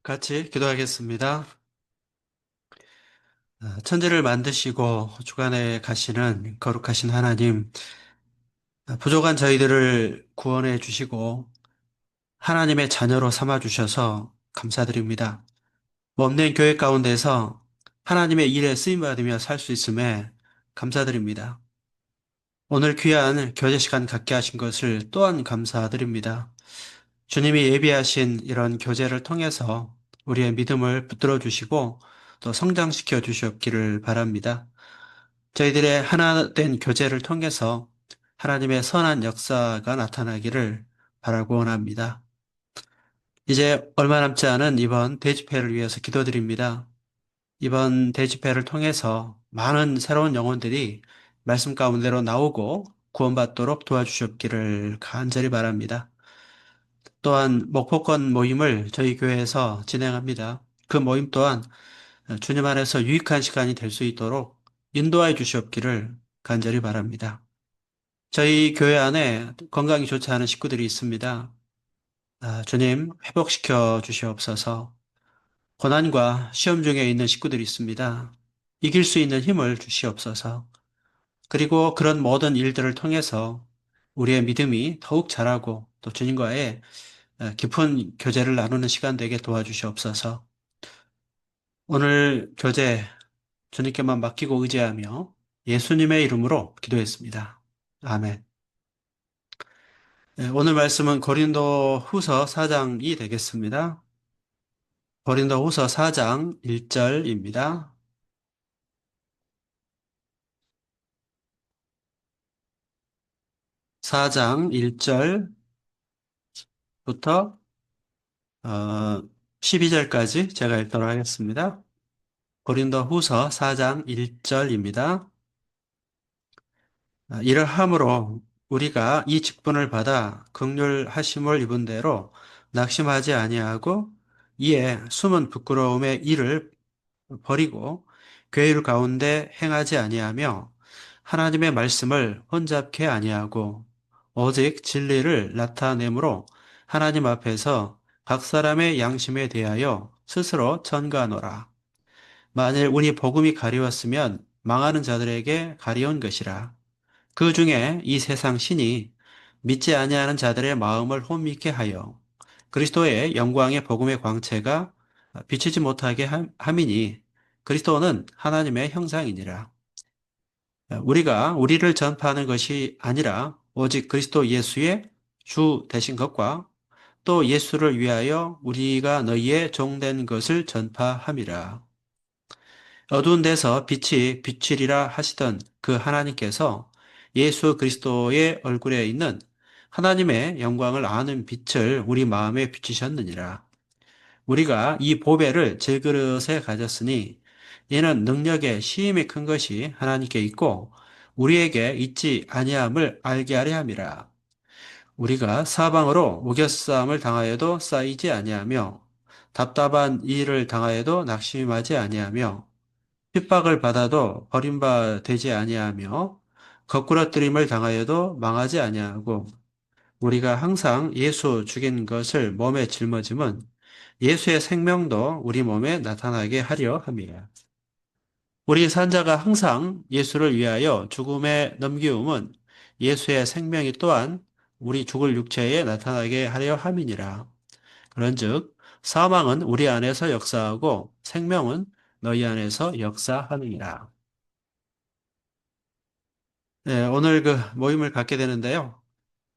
같이 기도하겠습니다. 천지를 만드시고 주관에 가시는 거룩하신 하나님, 부족한 저희들을 구원해 주시고 하나님의 자녀로 삼아 주셔서 감사드립니다. 몸된 교회 가운데서 하나님의 일에 쓰임 받으며 살 수 있음에 감사드립니다. 오늘 귀한 교제 시간 갖게 하신 것을 또한 감사드립니다. 주님이 예비하신 이런 교제를 통해서 우리의 믿음을 붙들어 주시고 또 성장시켜 주시옵기를 바랍니다. 저희들의 하나 된 교제를 통해서 하나님의 선한 역사가 나타나기를 바라고 원합니다. 이제 얼마 남지 않은 이번 대집회를 위해서 기도드립니다. 이번 대집회를 통해서 많은 새로운 영혼들이 말씀 가운데로 나오고 구원받도록 도와주셨기를 간절히 바랍니다. 또한 목포권 모임을 저희 교회에서 진행합니다. 그 모임 또한 주님 안에서 유익한 시간이 될 수 있도록 인도하여 주시옵기를 간절히 바랍니다. 저희 교회 안에 건강이 좋지 않은 식구들이 있습니다. 주님 회복시켜 주시옵소서. 고난과 시험 중에 있는 식구들이 있습니다. 이길 수 있는 힘을 주시옵소서. 그리고 그런 모든 일들을 통해서 우리의 믿음이 더욱 자라고 또 주님과의 깊은 교제를 나누는 시간 되게 도와주시옵소서. 오늘 교제 주님께만 맡기고 의지하며 예수님의 이름으로 기도했습니다. 아멘. 오늘 말씀은 고린도 후서 4장이 되겠습니다. 고린도 후서 4장 1절입니다. 4장 1절부터 12절까지 제가 읽도록 하겠습니다. 고린도 후서 4장 1절입니다. 이러함으로 우리가 이 직분을 받아 긍휼하심을 입은 대로 낙심하지 아니하고 이에 숨은 부끄러움의 일을 버리고 괴율 가운데 행하지 아니하며 하나님의 말씀을 혼잡케 아니하고 오직 진리를 나타내므로 하나님 앞에서 각 사람의 양심에 대하여 스스로 전가하노라. 만일 우리 복음이 가리웠으면 망하는 자들에게 가리운 것이라. 그 중에 이 세상 신이 믿지 아니하는 자들의 마음을 혼미케 하여 그리스도의 영광의 복음의 광채가 비치지 못하게 함이니 그리스도는 하나님의 형상이니라. 우리가 우리를 전파하는 것이 아니라 오직 그리스도 예수의 주 되신 것과 또 예수를 위하여 우리가 너희의 종된 것을 전파함이라. 어두운 데서 빛이 비치리라 하시던 그 하나님께서 예수 그리스도의 얼굴에 있는 하나님의 영광을 아는 빛을 우리 마음에 비치셨느니라. 우리가 이 보배를 질그릇에 가졌으니 이는 능력의 시임이 큰 것이 하나님께 있고 우리에게 있지 아니함을 알게 하려 함이라. 우리가 사방으로 우겨싸움을 당하여도 쌓이지 아니하며 답답한 일을 당하여도 낙심하지 아니하며 핍박을 받아도 버림받지 아니하며 거꾸러뜨림을 당하여도 망하지 아니하고 우리가 항상 예수 죽인 것을 몸에 짊어짐은 예수의 생명도 우리 몸에 나타나게 하려 함이라. 우리 산자가 항상 예수를 위하여 죽음에 넘기움은 예수의 생명이 또한 우리 죽을 육체에 나타나게 하려 함이니라. 그런즉 사망은 우리 안에서 역사하고 생명은 너희 안에서 역사하느니라. 네, 오늘 그 모임을 갖게 되는데요.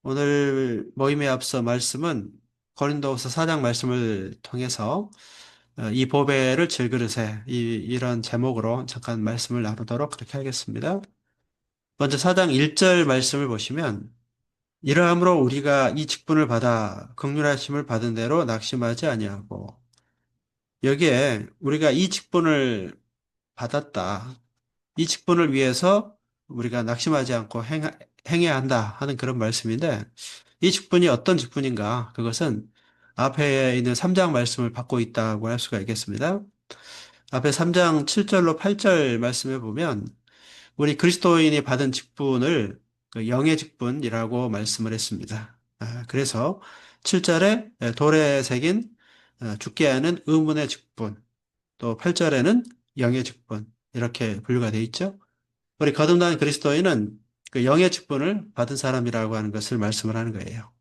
오늘 모임에 앞서 말씀은 고린도후서 4장 말씀을 통해서 이 보배를 질그릇에 이런 제목으로 잠깐 말씀을 나누도록 그렇게 하겠습니다. 먼저 4장 1절 말씀을 보시면 이러함으로 우리가 이 직분을 받아 긍휼하심을 받은 대로 낙심하지 아니하고 여기에 우리가 이 직분을 받았다. 이 직분을 위해서 우리가 낙심하지 않고 행해야 한다 하는 그런 말씀인데 이 직분이 어떤 직분인가? 그것은 앞에 있는 3장 말씀을 받고 있다고 할 수가 있겠습니다. 앞에 3장 7절로 8절 말씀에 보면 우리 그리스도인이 받은 직분을 그 영의 직분이라고 말씀을 했습니다. 그래서 7절에 돌에 새긴 죽게 하는 의문의 직분, 또 8절에는 영의 직분, 이렇게 분류가 되어 있죠. 우리 거듭난 그리스도인은 그 영의 직분을 받은 사람이라고 하는 것을 말씀을 하는 거예요.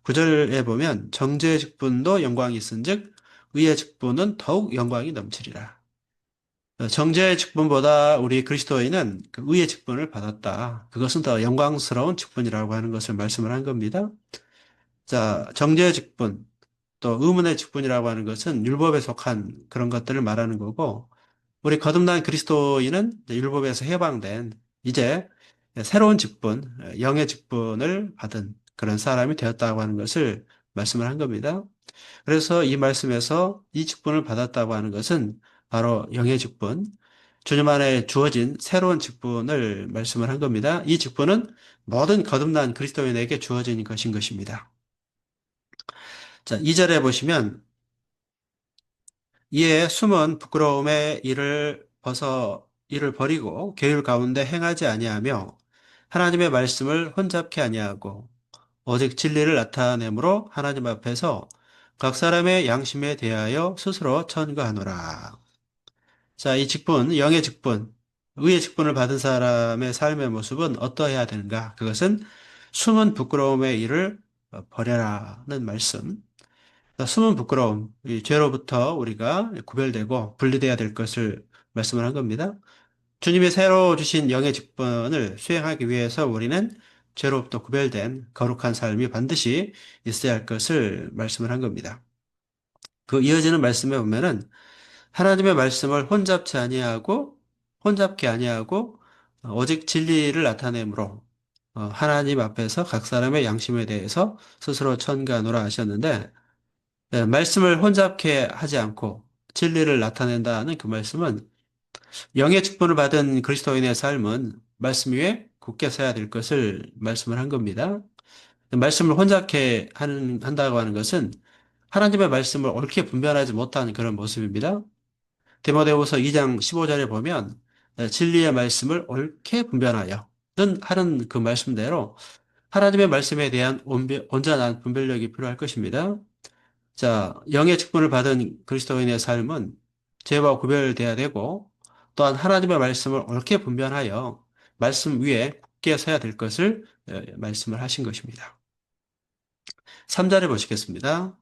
9절에 보면 정죄의 직분도 영광이 있은즉 의의 직분은 더욱 영광이 넘치리라. 정죄의 직분보다 우리 그리스도인은 그 의의 직분을 받았다. 그것은 더 영광스러운 직분이라고 하는 것을 말씀을 한 겁니다. 자, 정죄의 직분, 또 의문의 직분이라고 하는 것은 율법에 속한 그런 것들을 말하는 거고, 우리 거듭난 그리스도인은 율법에서 해방된 이제 새로운 직분, 영의 직분을 받은 그런 사람이 되었다고 하는 것을 말씀을 한 겁니다. 그래서 이 말씀에서 이 직분을 받았다고 하는 것은 바로 영의 직분, 주님 안에 주어진 새로운 직분을 말씀을 한 겁니다. 이 직분은 모든 거듭난 그리스도인에게 주어진 것인 것입니다. 자, 2절에 보시면 이에 숨은 부끄러움의 이를 버리고 계율 가운데 행하지 아니하며 하나님의 말씀을 혼잡케 아니하고 오직 진리를 나타내므로 하나님 앞에서 각 사람의 양심에 대하여 스스로 천거하노라. 자, 이 직분, 영의 직분, 의의 직분을 받은 사람의 삶의 모습은 어떠해야 되는가? 그것은 숨은 부끄러움의 일을 버려라는 말씀. 숨은 부끄러움, 이 죄로부터 우리가 구별되고 분리돼야 될 것을 말씀을 한 겁니다. 주님이 새로 주신 영의 직분을 수행하기 위해서 우리는 죄로부터 구별된 거룩한 삶이 반드시 있어야 할 것을 말씀을 한 겁니다. 그 이어지는 말씀에 보면은 하나님의 말씀을 혼잡게 아니하고 오직 진리를 나타내므로 하나님 앞에서 각 사람의 양심에 대해서 스스로 천가노라 하셨는데 말씀을 혼잡게 하지 않고 진리를 나타낸다는 그 말씀은 영의 직분을 받은 그리스도인의 삶은 말씀 위에 굳게 서야 될 것을 말씀을 한 겁니다. 말씀을 한다고 하는 것은 하나님의 말씀을 옳게 분별하지 못하는 그런 모습입니다. 디모데후서 2장 15절에 보면 진리의 말씀을 옳게 분별하여는 하는 그 말씀대로 하나님의 말씀에 대한 온전한 분별력이 필요할 것입니다. 자, 영의 직분을 받은 그리스도인의 삶은 죄와 구별돼야 되고 또한 하나님의 말씀을 옳게 분별하여 말씀 위에 굳게 서야 될 것을 말씀을 하신 것입니다. 3절에 보시겠습니다.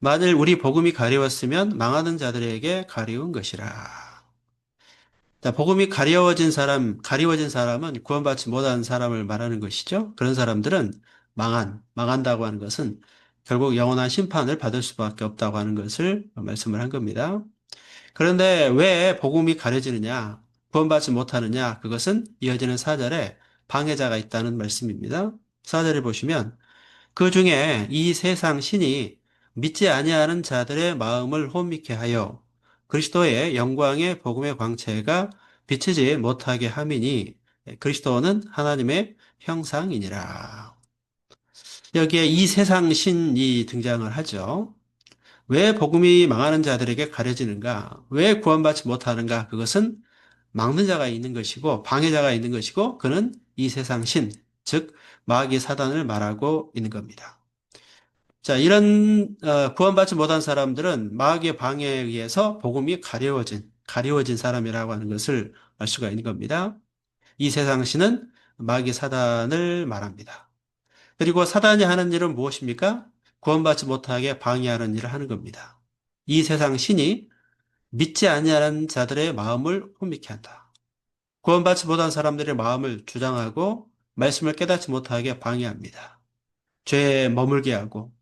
만일 우리 복음이 가리웠으면 망하는 자들에게 가리운 것이라. 자, 복음이 가리워진 사람은 구원받지 못한 사람을 말하는 것이죠. 그런 사람들은 망한다고 하는 것은 결국 영원한 심판을 받을 수밖에 없다고 하는 것을 말씀을 한 겁니다. 그런데 왜 복음이 가려지느냐, 구원받지 못하느냐, 그것은 이어지는 4절에 방해자가 있다는 말씀입니다. 4절에 보시면 그 중에 이 세상 신이 믿지 아니하는 자들의 마음을 혼미케 하여 그리스도의 영광의 복음의 광채가 비치지 못하게 함이니 그리스도는 하나님의 형상이니라. 여기에 이 세상 신이 등장을 하죠. 왜 복음이 망하는 자들에게 가려지는가? 왜 구원받지 못하는가? 그것은 막는 자가 있는 것이고 방해자가 있는 것이고 그는 이 세상 신, 즉 마귀 사단을 말하고 있는 겁니다. 자, 이런 구원받지 못한 사람들은 마귀의 방해에 의해서 복음이 가리워진 사람이라고 하는 것을 알 수가 있는 겁니다. 이 세상 신은 마귀 사단을 말합니다. 그리고 사단이 하는 일은 무엇입니까? 구원받지 못하게 방해하는 일을 하는 겁니다. 이 세상 신이 믿지 아니하는 자들의 마음을 혼미케 한다. 구원받지 못한 사람들의 마음을 주장하고 말씀을 깨닫지 못하게 방해합니다. 죄에 머물게 하고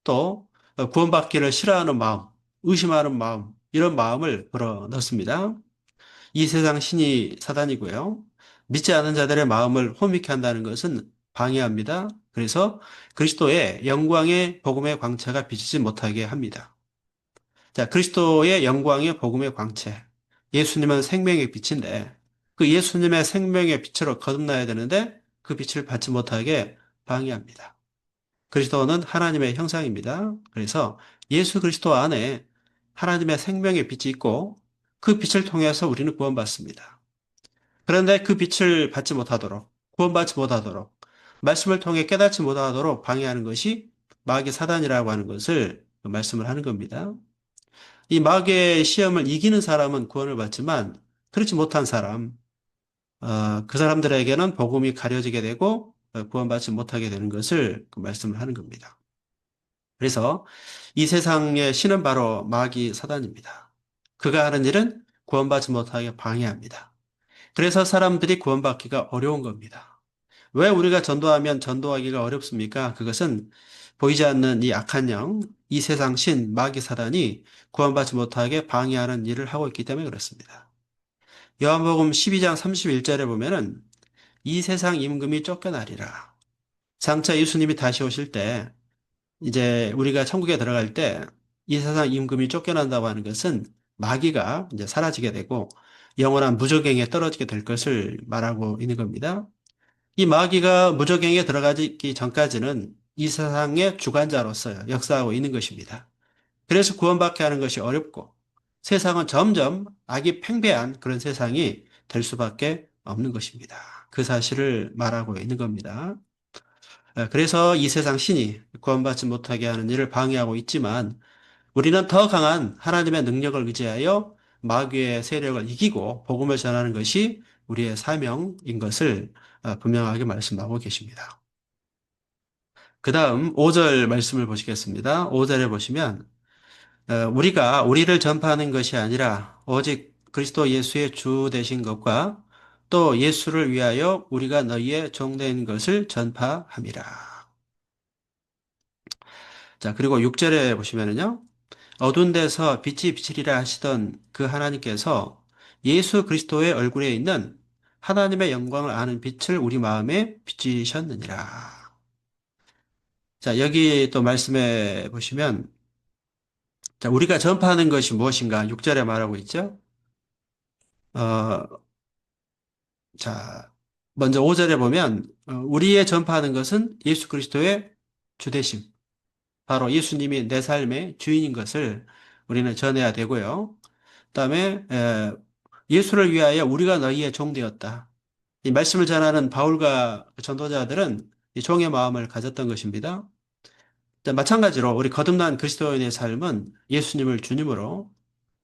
또 구원받기를 싫어하는 마음, 의심하는 마음, 이런 마음을 불어넣습니다. 이 세상 신이 사단이고요. 믿지 않은 자들의 마음을 혼미케 한다는 것은 방해합니다. 그래서 그리스도의 영광의 복음의 광채가 비치지 못하게 합니다. 자, 그리스도의 영광의 복음의 광채. 예수님은 생명의 빛인데 그 예수님의 생명의 빛으로 거듭나야 되는데 그 빛을 받지 못하게 방해합니다. 그리스도는 하나님의 형상입니다. 그래서 예수 그리스도 안에 하나님의 생명의 빛이 있고 그 빛을 통해서 우리는 구원받습니다. 그런데 그 빛을 받지 못하도록, 구원받지 못하도록, 말씀을 통해 깨닫지 못하도록 방해하는 것이 마귀 사단이라고 하는 것을 말씀을 하는 겁니다. 이 마귀의 시험을 이기는 사람은 구원을 받지만 그렇지 못한 사람, 그 사람들에게는 복음이 가려지게 되고 구원받지 못하게 되는 것을 그 말씀을 하는 겁니다. 그래서 이 세상의 신은 바로 마귀 사단입니다. 그가 하는 일은 구원받지 못하게 방해합니다. 그래서 사람들이 구원받기가 어려운 겁니다. 왜 우리가 전도하면 전도하기가 어렵습니까? 그것은 보이지 않는 이 악한 영, 이 세상 신, 마귀 사단이 구원받지 못하게 방해하는 일을 하고 있기 때문에 그렇습니다. 요한복음 12장 31절에 보면은 이 세상 임금이 쫓겨나리라. 장차 예수님이 다시 오실 때 이제 우리가 천국에 들어갈 때 이 세상 임금이 쫓겨난다고 하는 것은 마귀가 이제 사라지게 되고 영원한 무저갱에 떨어지게 될 것을 말하고 있는 겁니다. 이 마귀가 무저갱에 들어가기 전까지는 이 세상의 주관자로서 역사하고 있는 것입니다. 그래서 구원받게 하는 것이 어렵고 세상은 점점 악이 팽배한 그런 세상이 될 수밖에 없는 것입니다. 그 사실을 말하고 있는 겁니다. 그래서 이 세상 신이 구원받지 못하게 하는 일을 방해하고 있지만 우리는 더 강한 하나님의 능력을 의지하여 마귀의 세력을 이기고 복음을 전하는 것이 우리의 사명인 것을 분명하게 말씀하고 계십니다. 그 다음 5절 말씀을 보시겠습니다. 5절에 보시면 우리가 우리를 전파하는 것이 아니라 오직 그리스도 예수의 주 되신 것과 또 예수를 위하여 우리가 너희의 종된 것을 전파함이라. 자, 그리고 6절에 보시면은요. 어두운 데서 빛이 비치리라 하시던 그 하나님께서 예수 그리스도의 얼굴에 있는 하나님의 영광을 아는 빛을 우리 마음에 비치셨느니라. 자, 여기 또 말씀해 보시면 자, 우리가 전파하는 것이 무엇인가? 6절에 말하고 있죠. 어, 자, 먼저 5절에 보면 우리의 전파하는 것은 예수 그리스도의 주되심, 바로 예수님이 내 삶의 주인인 것을 우리는 전해야 되고요. 그다음에 예수를 위하여 우리가 너희의 종 되었다. 이 말씀을 전하는 바울과 전도자들은 이 종의 마음을 가졌던 것입니다. 마찬가지로 우리 거듭난 그리스도인의 삶은 예수님을 주님으로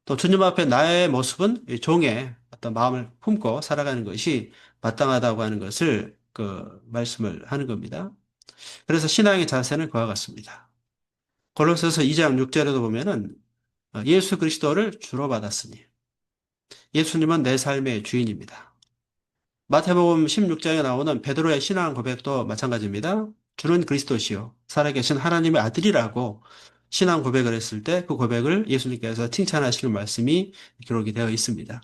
또 주님 앞에 나의 모습은 이 종의 어떤 마음을 품고 살아가는 것이 마땅하다고 하는 것을 그 말씀을 하는 겁니다. 그래서 신앙의 자세는 그와 같습니다. 골로새서 2장 6절에도 보면은 예수 그리스도를 주로 받았으니 예수님은 내 삶의 주인입니다. 마태복음 16장에 나오는 베드로의 신앙 고백도 마찬가지입니다. 주는 그리스도시요 살아계신 하나님의 아들이라고 신앙 고백을 했을 때 그 고백을 예수님께서 칭찬하시는 말씀이 기록이 되어 있습니다.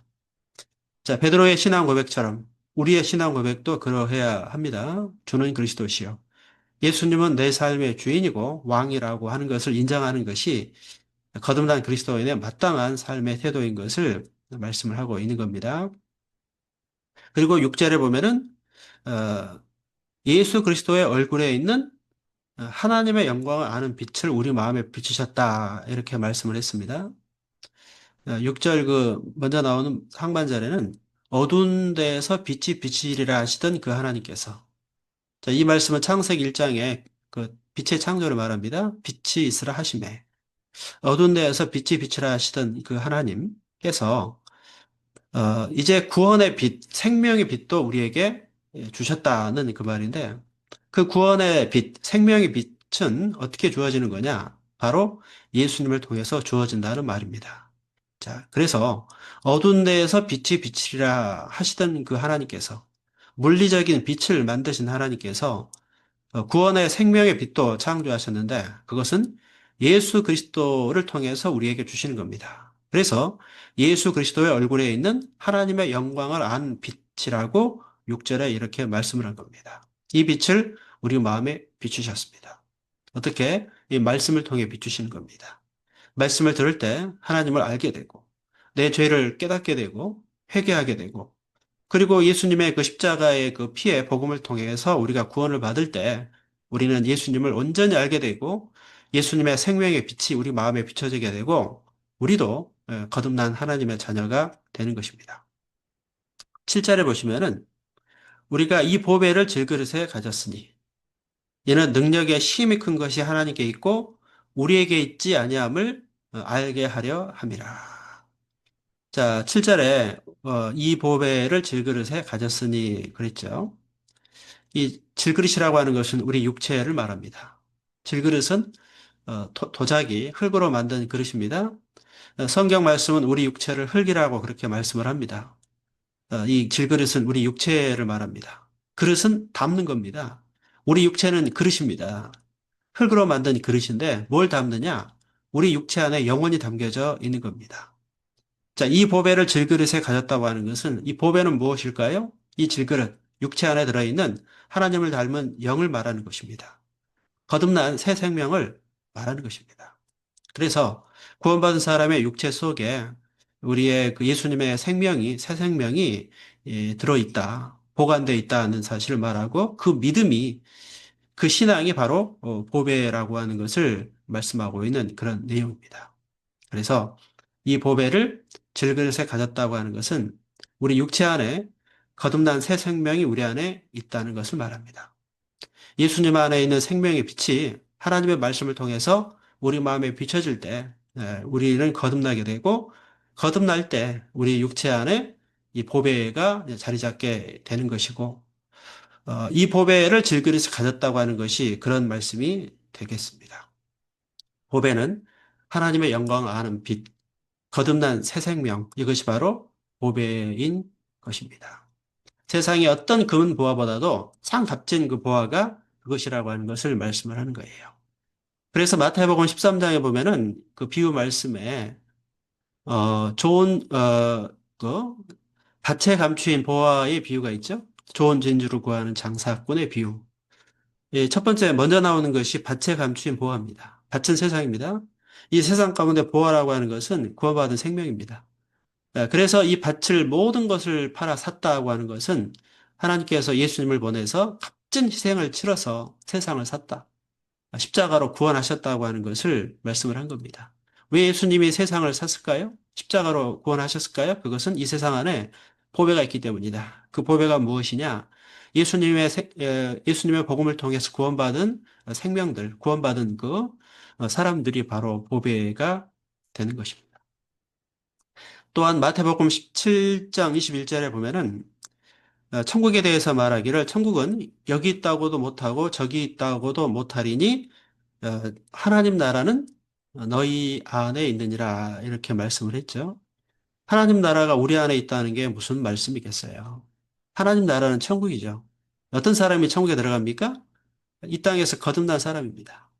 자, 베드로의 신앙 고백처럼 우리의 신앙 고백도 그러해야 합니다. 주는 그리스도시요. 예수님은 내 삶의 주인이고 왕이라고 하는 것을 인정하는 것이 거듭난 그리스도인의 마땅한 삶의 태도인 것을 말씀을 하고 있는 겁니다. 그리고 6절에 보면은 예수 그리스도의 얼굴에 있는 하나님의 영광을 아는 빛을 우리 마음에 비추셨다 이렇게 말씀을 했습니다. 6절 그 먼저 나오는 상반절에는 어두운 데에서 빛이 비치리라 하시던 그 하나님께서 자, 이 말씀은 창세기 1장에 그 빛의 창조를 말합니다. 빛이 있으라 하시매 어두운 데에서 빛이 비치라 하시던 그 하나님께서 이제 구원의 빛, 생명의 빛도 우리에게 주셨다는 그 말인데, 그 구원의 빛, 생명의 빛은 어떻게 주어지는 거냐? 바로 예수님을 통해서 주어진다는 말입니다. 자, 그래서 어두운 데에서 빛이 비치리라 하시던 그 하나님께서, 물리적인 빛을 만드신 하나님께서 구원의 생명의 빛도 창조하셨는데 그것은 예수 그리스도를 통해서 우리에게 주시는 겁니다. 그래서 예수 그리스도의 얼굴에 있는 하나님의 영광을 안 빛이라고 6절에 이렇게 말씀을 한 겁니다. 이 빛을 우리 마음에 비추셨습니다. 어떻게? 이 말씀을 통해 비추시는 겁니다. 말씀을 들을 때 하나님을 알게 되고 내 죄를 깨닫게 되고 회개하게 되고 그리고 예수님의 그 십자가의 그 피의 복음을 통해서 우리가 구원을 받을 때 우리는 예수님을 온전히 알게 되고 예수님의 생명의 빛이 우리 마음에 비춰지게 되고 우리도 거듭난 하나님의 자녀가 되는 것입니다. 7절에 보시면은 우리가 이 보배를 질그릇에 가졌으니 이는 능력의 힘이 큰 것이 하나님께 있고 우리에게 있지 아니함을 알게 하려 함이라. 자, 7절에 이 보배를 질그릇에 가졌으니 그랬죠. 이 질그릇이라고 하는 것은 우리 육체를 말합니다. 질그릇은 도자기, 흙으로 만든 그릇입니다. 성경 말씀은 우리 육체를 흙이라고 그렇게 말씀을 합니다. 이 질그릇은 우리 육체를 말합니다. 그릇은 담는 겁니다. 우리 육체는 그릇입니다. 흙으로 만든 그릇인데 뭘 담느냐? 우리 육체 안에 영혼이 담겨져 있는 겁니다. 자, 이 보배를 질그릇에 가졌다고 하는 것은 이 보배는 무엇일까요? 이 질그릇, 육체 안에 들어있는 하나님을 닮은 영을 말하는 것입니다. 거듭난 새 생명을 말하는 것입니다. 그래서 구원받은 사람의 육체 속에 우리의 그 예수님의 생명이, 새 생명이 들어있다, 보관되어 있다는 사실을 말하고 그 믿음이, 그 신앙이 바로 보배라고 하는 것을 말씀하고 있는 그런 내용입니다. 그래서 이 보배를 질그릇에 가졌다고 하는 것은 우리 육체 안에 거듭난 새 생명이 우리 안에 있다는 것을 말합니다. 예수님 안에 있는 생명의 빛이 하나님의 말씀을 통해서 우리 마음에 비춰질 때 우리는 거듭나게 되고 거듭날 때 우리 육체 안에 이 보배가 자리 잡게 되는 것이고 이 보배를 질그릇에 가졌다고 하는 것이 그런 말씀이 되겠습니다. 보배는 하나님의 영광을 아는 빛, 거듭난 새 생명, 이것이 바로 보배인 것입니다. 세상의 어떤 금은 보화보다도 참 값진 그 보화가 그것이라고 하는 것을 말씀을 하는 거예요. 그래서 마태복음 13장에 보면은 그 비유 말씀에 좋은 그 밭에 감추인 보화의 비유가 있죠. 좋은 진주를 구하는 장사꾼의 비유. 예, 첫 번째 먼저 나오는 것이 밭에 감추인 보화입니다. 밭은 세상입니다. 이 세상 가운데 보화라고 하는 것은 구원받은 생명입니다. 그래서 이 밭을 모든 것을 팔아 샀다고 하는 것은 하나님께서 예수님을 보내서 값진 희생을 치러서 세상을 샀다. 십자가로 구원하셨다고 하는 것을 말씀을 한 겁니다. 왜 예수님이 세상을 샀을까요? 십자가로 구원하셨을까요? 그것은 이 세상 안에 보배가 있기 때문이다. 그 보배가 무엇이냐? 예수님의 복음을 통해서 구원받은 생명들, 구원받은 그 사람들이 바로 보배가 되는 것입니다. 또한 마태복음 17장 21절에 보면은 천국에 대해서 말하기를 천국은 여기 있다고도 못하고 저기 있다고도 못하리니 하나님 나라는 너희 안에 있느니라 이렇게 말씀을 했죠. 하나님 나라가 우리 안에 있다는 게 무슨 말씀이겠어요? 하나님 나라는 천국이죠. 어떤 사람이 천국에 들어갑니까? 이 땅에서 거듭난 사람입니다.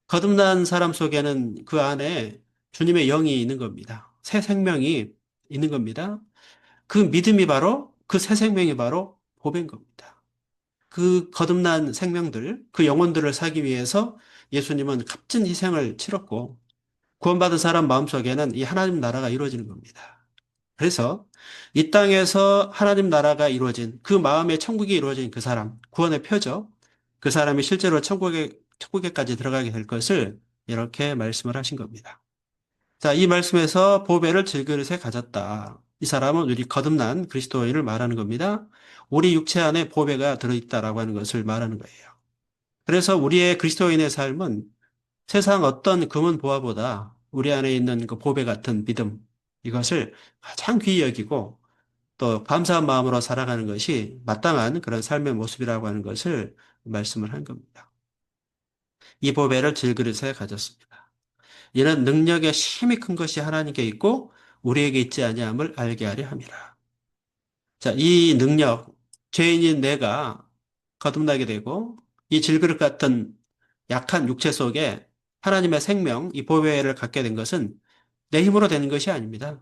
거듭난 사람 속에는 그 안에 주님의 영이 있는 겁니다. 새 생명이 있는 겁니다. 그 믿음이 바로 그 새 생명이 바로 보배인 겁니다. 그 거듭난 생명들, 그 영혼들을 사기 위해서 예수님은 값진 희생을 치렀고 구원받은 사람 마음속에는 이 하나님 나라가 이루어지는 겁니다. 그래서 이 땅에서 하나님 나라가 이루어진 그 마음의 천국이 이루어진 그 사람, 구원의 표죠. 그 사람이 실제로 천국에까지 들어가게 될 것을 이렇게 말씀을 하신 겁니다. 자, 이 말씀에서 보배를 질그릇에 가졌다. 이 사람은 우리 거듭난 그리스도인을 말하는 겁니다. 우리 육체 안에 보배가 들어있다라고 하는 것을 말하는 거예요. 그래서 우리의 그리스도인의 삶은 세상 어떤 금은 보화보다 우리 안에 있는 그 보배 같은 믿음, 이것을 가장 귀히 여기고 또 감사한 마음으로 살아가는 것이 마땅한 그런 삶의 모습이라고 하는 것을 말씀을 한 겁니다. 이 보배를 질그릇에 가졌습니다. 이는 능력의 힘이 큰 것이 하나님께 있고 우리에게 있지 아니함을 알게 하려 함이라. 자, 이 능력, 죄인인 내가 거듭나게 되고 이 질그릇 같은 약한 육체 속에 하나님의 생명, 이 보배를 갖게 된 것은 내 힘으로 되는 것이 아닙니다.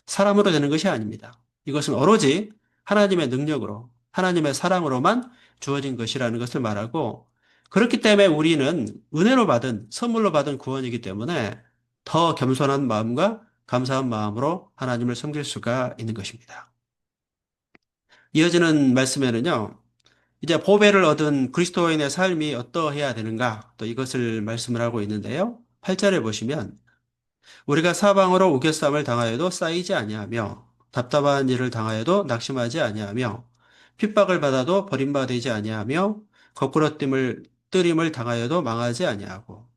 사람으로 되는 것이 아닙니다. 이것은 오로지 하나님의 능력으로, 하나님의 사랑으로만 주어진 것이라는 것을 말하고 그렇기 때문에 우리는 은혜로 받은, 선물로 받은 구원이기 때문에 더 겸손한 마음과 감사한 마음으로 하나님을 섬길 수가 있는 것입니다. 이어지는 말씀에는요, 이제 보배를 얻은 그리스도인의 삶이 어떠해야 되는가, 또 이것을 말씀을 하고 있는데요. 8절에 보시면 우리가 사방으로 우겨쌈을 당하여도 쌓이지 아니하며 답답한 일을 당하여도 낙심하지 아니하며 핍박을 받아도 버림받지 아니하며 거꾸로 뜨림을 당하여도 망하지 아니하고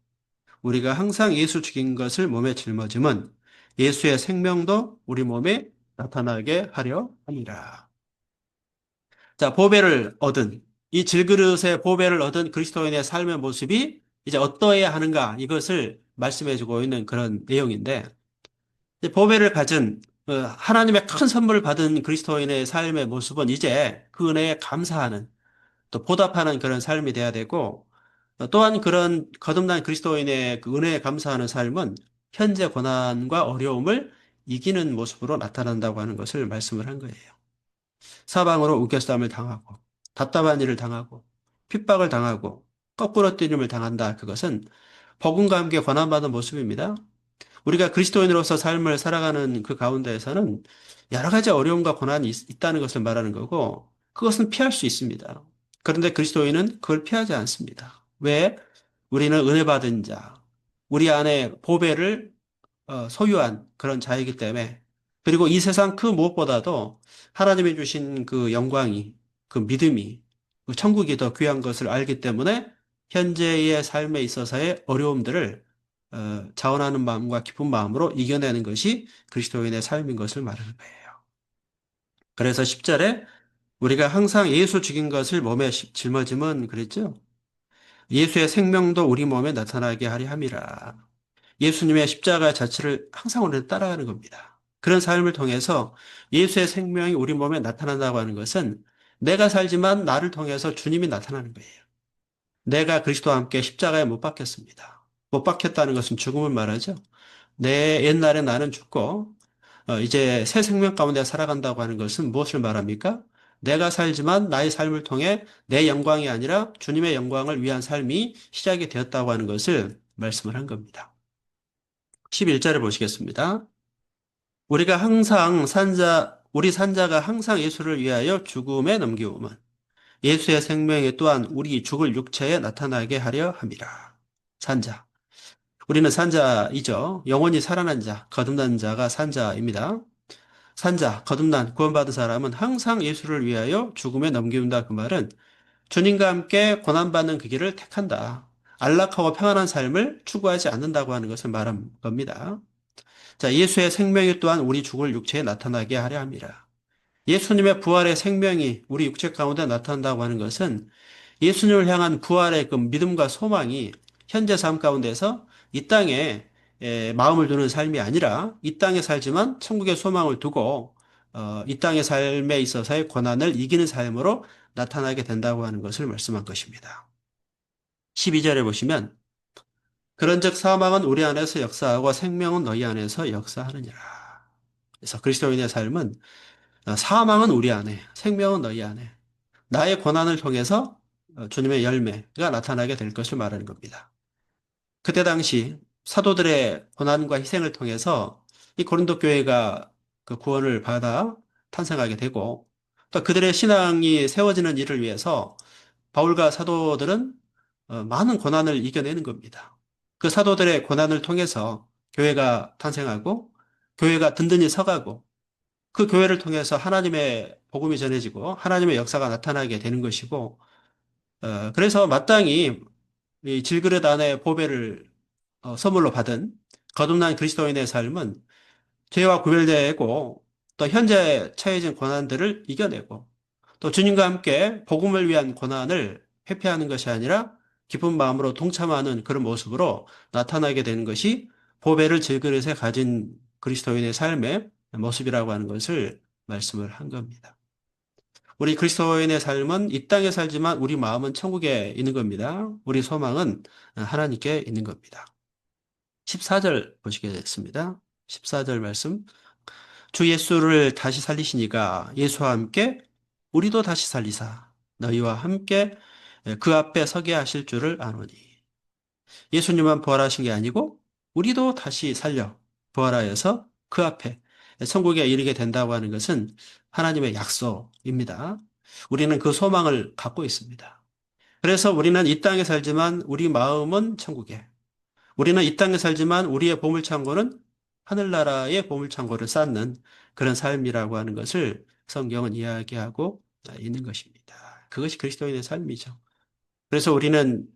우리가 항상 예수 죽인 것을 몸에 짊어짐은 예수의 생명도 우리 몸에 나타나게 하려 함이라. 자, 보배를 얻은, 이 질그릇의 보배를 얻은 그리스도인의 삶의 모습이 이제 어떠해야 하는가, 이것을 말씀해 주고 있는 그런 내용인데, 이제 보배를 가진 하나님의 큰 선물을 받은 그리스도인의 삶의 모습은 이제 그 은혜에 감사하는, 또 보답하는 그런 삶이 돼야 되고, 또한 그런 거듭난 그리스도인의 그 은혜에 감사하는 삶은 현재 고난과 어려움을 이기는 모습으로 나타난다고 하는 것을 말씀을 한 거예요. 사방으로 우겨쌈을 당하고, 답답한 일을 당하고, 핍박을 당하고, 거꾸로 뛰림을 당한다. 그것은 복음과 함께 고난받은 모습입니다. 우리가 그리스도인으로서 삶을 살아가는 그 가운데에서는 여러 가지 어려움과 고난이 있다는 것을 말하는 거고, 그것은 피할 수 있습니다. 그런데 그리스도인은 그걸 피하지 않습니다. 왜? 우리는 은혜 받은 자, 우리 안에 보배를 소유한 그런 자이기 때문에, 그리고 이 세상 그 무엇보다도 하나님이 주신 그 영광이, 그 믿음이, 그 천국이 더 귀한 것을 알기 때문에 현재의 삶에 있어서의 어려움들을 자원하는 마음과 기쁜 마음으로 이겨내는 것이 그리스도인의 삶인 것을 말하는 거예요. 그래서 10절에 우리가 항상 예수 죽인 것을 몸에 짊어짐은 그랬죠? 예수의 생명도 우리 몸에 나타나게 하려 함이라. 예수님의 십자가 자체를 항상 우리는 따라가는 겁니다. 그런 삶을 통해서 예수의 생명이 우리 몸에 나타난다고 하는 것은 내가 살지만 나를 통해서 주님이 나타나는 거예요. 내가 그리스도와 함께 십자가에 못 박혔습니다. 못 박혔다는 것은 죽음을 말하죠. 내 옛날에 나는 죽고 이제 새 생명 가운데 살아간다고 하는 것은 무엇을 말합니까? 내가 살지만 나의 삶을 통해 내 영광이 아니라 주님의 영광을 위한 삶이 시작이 되었다고 하는 것을 말씀을 한 겁니다. 11절을 보시겠습니다. 우리가 항상 우리 산자가 항상 예수를 위하여 죽음에 넘기움은 예수의 생명이 또한 우리 죽을 육체에 나타나게 하려 함이라. 산자. 우리는 산자이죠. 영원히 살아난 자, 거듭난 자가 산자입니다. 산자, 거듭난 구원받은 사람은 항상 예수를 위하여 죽음에 넘기운다. 그 말은 주님과 함께 고난받는 그 길을 택한다. 안락하고 평안한 삶을 추구하지 않는다고 하는 것을 말한 겁니다. 자, 예수의 생명이 또한 우리 죽을 육체에 나타나게 하려 함이라. 예수님의 부활의 생명이 우리 육체 가운데 나타난다고 하는 것은 예수님을 향한 부활의 그 믿음과 소망이 현재 삶 가운데서 이 땅에 마음을 두는 삶이 아니라 이 땅에 살지만 천국의 소망을 두고 이 땅의 삶에 있어서의 고난을 이기는 삶으로 나타나게 된다고 하는 것을 말씀한 것입니다. 12절에 보시면 그런즉 사망은 우리 안에서 역사하고 생명은 너희 안에서 역사하느니라. 그래서 그리스도인의 삶은 사망은 우리 안에, 생명은 너희 안에. 나의 고난을 통해서 주님의 열매가 나타나게 될 것을 말하는 겁니다. 그때 당시 사도들의 고난과 희생을 통해서 이 고린도 교회가 그 구원을 받아 탄생하게 되고 또 그들의 신앙이 세워지는 일을 위해서 바울과 사도들은 많은 고난을 이겨내는 겁니다. 그 사도들의 고난을 통해서 교회가 탄생하고 교회가 든든히 서가고 그 교회를 통해서 하나님의 복음이 전해지고 하나님의 역사가 나타나게 되는 것이고 그래서 마땅히 이 질그릇 안에 보배를 선물로 받은 거듭난 그리스도인의 삶은 죄와 구별되고 또 현재 처해진 고난들을 이겨내고 또 주님과 함께 복음을 위한 고난을 회피하는 것이 아니라 기쁜 마음으로 동참하는 그런 모습으로 나타나게 되는 것이 보배를 질그릇에 가진 그리스도인의 삶의 모습이라고 하는 것을 말씀을 한 겁니다. 우리 그리스도인의 삶은 이 땅에 살지만 우리 마음은 천국에 있는 겁니다. 우리 소망은 하나님께 있는 겁니다. 14절 보시겠습니다. 14절 말씀. 주 예수를 다시 살리시니가 예수와 함께 우리도 다시 살리사 너희와 함께 그 앞에 서게 하실 줄을 아노니. 예수님만 부활하신 게 아니고 우리도 다시 살려 부활하여서 그 앞에 천국에 이르게 된다고 하는 것은 하나님의 약속입니다. 우리는 그 소망을 갖고 있습니다. 그래서 우리는 이 땅에 살지만 우리 마음은 천국에, 우리는 이 땅에 살지만 우리의 보물창고는 하늘나라의 보물창고를 쌓는 그런 삶이라고 하는 것을 성경은 이야기하고 있는 것입니다. 그것이 그리스도인의 삶이죠. 그래서 우리는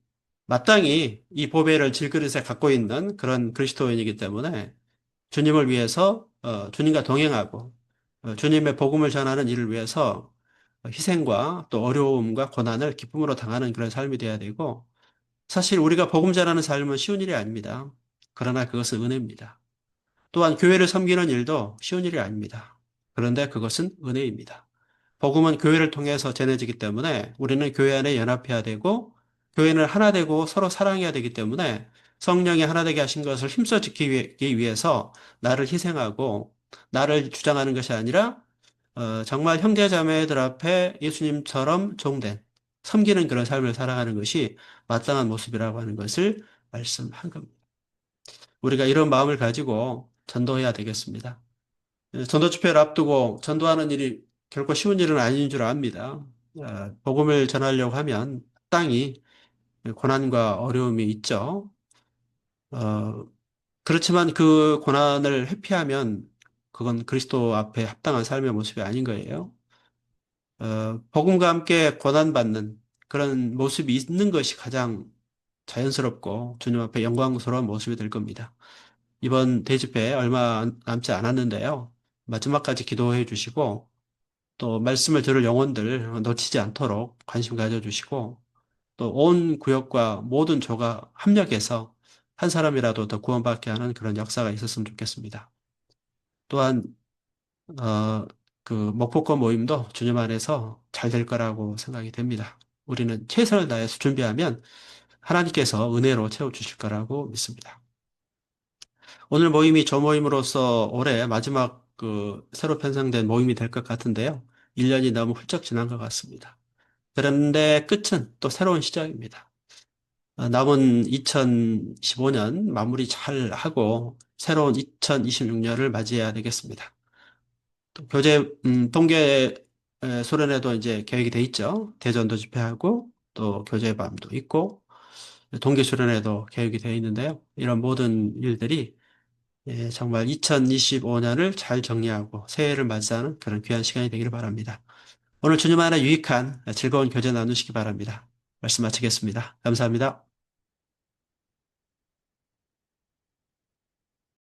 마땅히 이 보배를 질그릇에 갖고 있는 그런 그리스도인이기 때문에 주님을 위해서 주님과 동행하고 주님의 복음을 전하는 일을 위해서 희생과 또 어려움과 고난을 기쁨으로 당하는 그런 삶이 되어야 되고 사실 우리가 복음 전하는 삶은 쉬운 일이 아닙니다. 그러나 그것은 은혜입니다. 또한 교회를 섬기는 일도 쉬운 일이 아닙니다. 그런데 그것은 은혜입니다. 복음은 교회를 통해서 전해지기 때문에 우리는 교회 안에 연합해야 되고 교회는 하나 되고 서로 사랑해야 되기 때문에 성령이 하나 되게 하신 것을 힘써 지키기 위해서 나를 희생하고 나를 주장하는 것이 아니라 정말 형제자매들 앞에 예수님처럼 종된 섬기는 그런 삶을 살아가는 것이 마땅한 모습이라고 하는 것을 말씀한 겁니다. 우리가 이런 마음을 가지고 전도해야 되겠습니다. 전도 집회를 앞두고 전도하는 일이 결코 쉬운 일은 아닌 줄 압니다. 복음을 전하려고 하면 땅이 고난과 어려움이 있죠. 어, 그렇지만 그 고난을 회피하면 그건 그리스도 앞에 합당한 삶의 모습이 아닌 거예요. 복음과 함께 고난받는 그런 모습이 있는 것이 가장 자연스럽고 주님 앞에 영광스러운 모습이 될 겁니다. 이번 대집회 얼마 남지 않았는데요. 마지막까지 기도해 주시고 또 말씀을 들을 영혼들 놓치지 않도록 관심 가져주시고 또 온 구역과 모든 조가 합력해서 한 사람이라도 더 구원받게 하는 그런 역사가 있었으면 좋겠습니다. 또한 목포권 모임도 주님 안에서 잘 될 거라고 생각이 됩니다. 우리는 최선을 다해서 준비하면 하나님께서 은혜로 채워주실 거라고 믿습니다. 오늘 모임이 저 모임으로서 올해 마지막 새로 편성된 모임이 될 것 같은데요. 1년이 너무 훌쩍 지난 것 같습니다. 그런데 끝은 또 새로운 시작입니다. 남은 2015년 마무리 잘 하고 새로운 2026년을 맞이해야 되겠습니다. 또 동계 소련에도 이제 계획이 돼 있죠. 대전도 집회하고 또 교제밤도 있고 동계 소련에도 계획이 되어 있는데요. 이런 모든 일들이 정말 2025년을 잘 정리하고 새해를 맞이하는 그런 귀한 시간이 되기를 바랍니다. 오늘 주님 안에 유익한 즐거운 교제 나누시기 바랍니다. 말씀 마치겠습니다. 감사합니다.